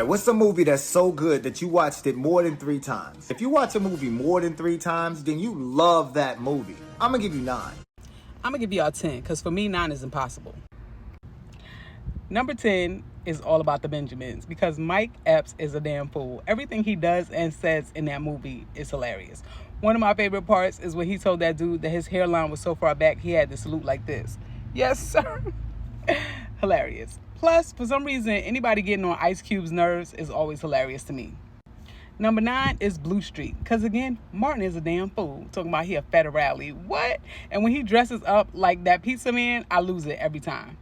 What's a movie that's so good that you watched it more than 3 times? If you watch a movie more than 3 times, then you love that movie. I'm gonna give you 9. I'm gonna give y'all 10 because for me 9 is impossible. Number 10 is All About the Benjamins because Mike Epps is a damn fool. Everything he does and says in that movie is hilarious. One of my favorite parts is when he told that dude that his hairline was so far back he had to salute like this. Yes, sir. Hilarious. Plus, for some reason, anybody getting on Ice Cube's nerves is always hilarious to me. Number 9 is Blue Street. Because again, Martin is a damn fool. Talking about he a federale. What? And when he dresses up like that pizza man, I lose it every time.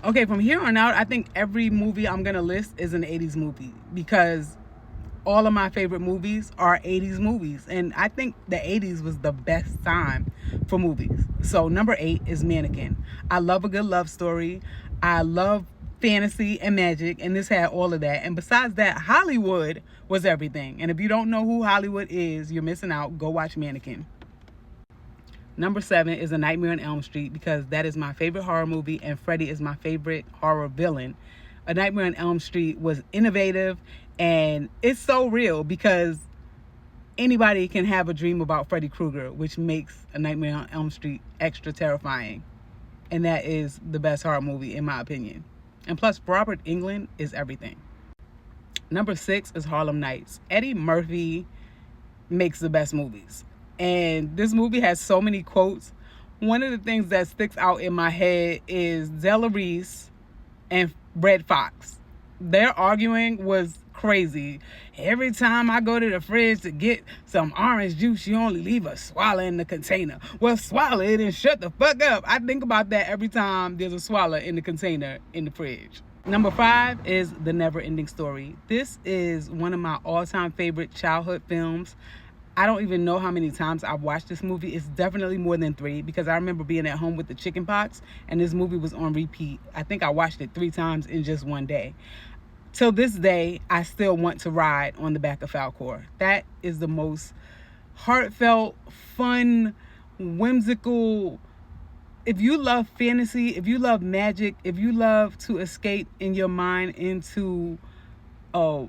Okay, from here on out, I think every movie I'm going to list is an 80s movie. Because all of my favorite movies are 80s movies. And I think the 80s was the best time for movies. So number 8 is Mannequin. I love a good love story. I love fantasy and magic, and this had all of that. And besides that, Hollywood was everything. And if you don't know who Hollywood is, you're missing out. Go watch Mannequin. Number 7 is A Nightmare on Elm Street because that is my favorite horror movie and Freddy is my favorite horror villain. A Nightmare on Elm Street was innovative and it's so real because anybody can have a dream about Freddy Krueger, which makes A Nightmare on Elm Street extra terrifying. And that is the best horror movie in my opinion. And plus, Robert Englund is everything. Number 6 is Harlem Nights. Eddie Murphy makes the best movies. And this movie has so many quotes. One of the things that sticks out in my head is Della Reese and Red Fox. Their arguing was crazy. Every time I go to the fridge to get some orange juice, you only leave a swallow in the container. Well, swallow it and shut the fuck up. I think about that every time there's a swallow in the container in the fridge. Number 5 is The Never Ending Story. This is one of my all-time favorite childhood films. I don't even know how many times I've watched this movie. It's definitely more than 3 because I remember being at home with the chicken pox and this movie was on repeat. I think I watched it 3 times in just one day. Till this day, I still want to ride on the back of Falkor. That is the most heartfelt, fun, whimsical. If you love fantasy, if you love magic, if you love to escape in your mind into a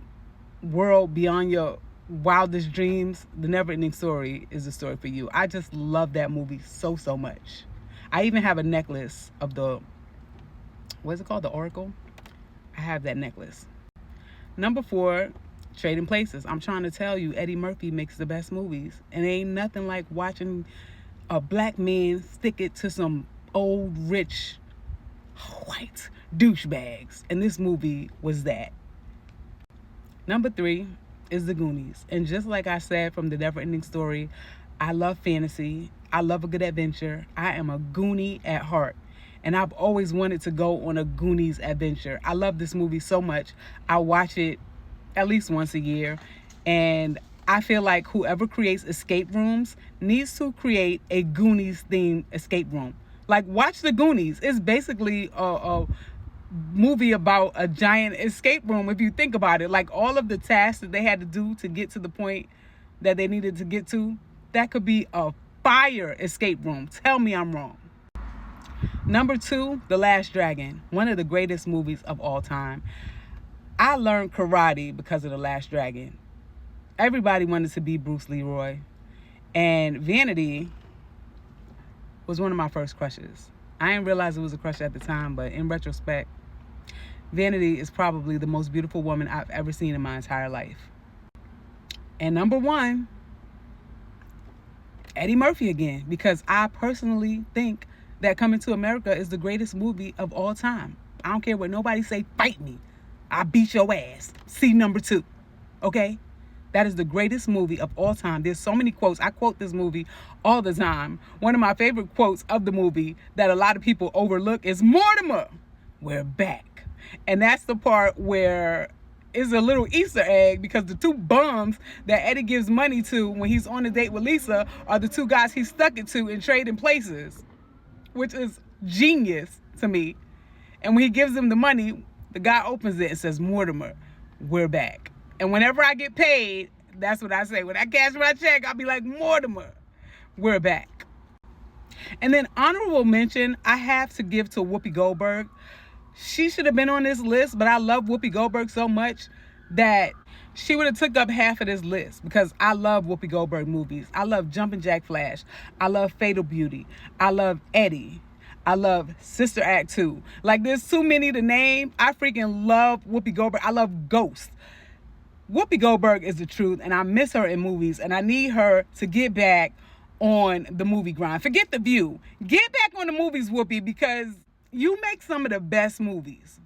world beyond your wildest dreams, The Never Ending Story is the story for you. I just love that movie so much. I even have a necklace of the, what's it called? The Oracle? I have that necklace. Number 4, Trading Places. I'm trying to tell you, Eddie Murphy makes the best movies. And ain't nothing like watching a black man stick it to some old, rich, white douchebags. And this movie was that. Number 3 is The Goonies. And just like I said from The Never Ending Story, I love fantasy. I love a good adventure. I am a Goonie at heart. And I've always wanted to go on a Goonies adventure. I love this movie so much. I watch it at least once a year. And I feel like whoever creates escape rooms needs to create a Goonies themed escape room. Like, watch The Goonies. It's basically a movie about a giant escape room if you think about it. Like, all of the tasks that they had to do to get to the point that they needed to get to, that could be a fire escape room. Tell me I'm wrong. Number 2, The Last Dragon, one of the greatest movies of all time. I learned karate because of The Last Dragon. Everybody wanted to be Bruce Leroy. And Vanity was one of my first crushes. I didn't realize it was a crush at the time, but in retrospect, Vanity is probably the most beautiful woman I've ever seen in my entire life. And number 1, Eddie Murphy again, because I personally think that Coming to America is the greatest movie of all time. I don't care what nobody say, fight me. I beat your ass. See number 2. Okay? That is the greatest movie of all time. There's so many quotes. I quote this movie all the time. One of my favorite quotes of the movie that a lot of people overlook is, Mortimer, we're back. And that's the part where it's a little Easter egg because the 2 bums that Eddie gives money to when he's on a date with Lisa are the 2 guys he stuck it to in Trading Places, which is genius to me. And when he gives them the money, the guy opens it and says, Mortimer, we're back. And whenever I get paid, that's what I say. When I cash my check, I'll be like, Mortimer, we're back. And then honorable mention, I have to give to Whoopi Goldberg. She should have been on this list, but I love Whoopi Goldberg so much that she would have took up half of this list, because I love Whoopi Goldberg movies. I love Jumpin' Jack Flash. I love Fatal Beauty. I love Eddie. I love Sister Act 2. Like, there's too many to name. I freaking love Whoopi Goldberg. I love Ghost. Whoopi Goldberg is the truth, and I miss her in movies, and I need her to get back on the movie grind. Forget The View. Get back on the movies, Whoopi, because you make some of the best movies.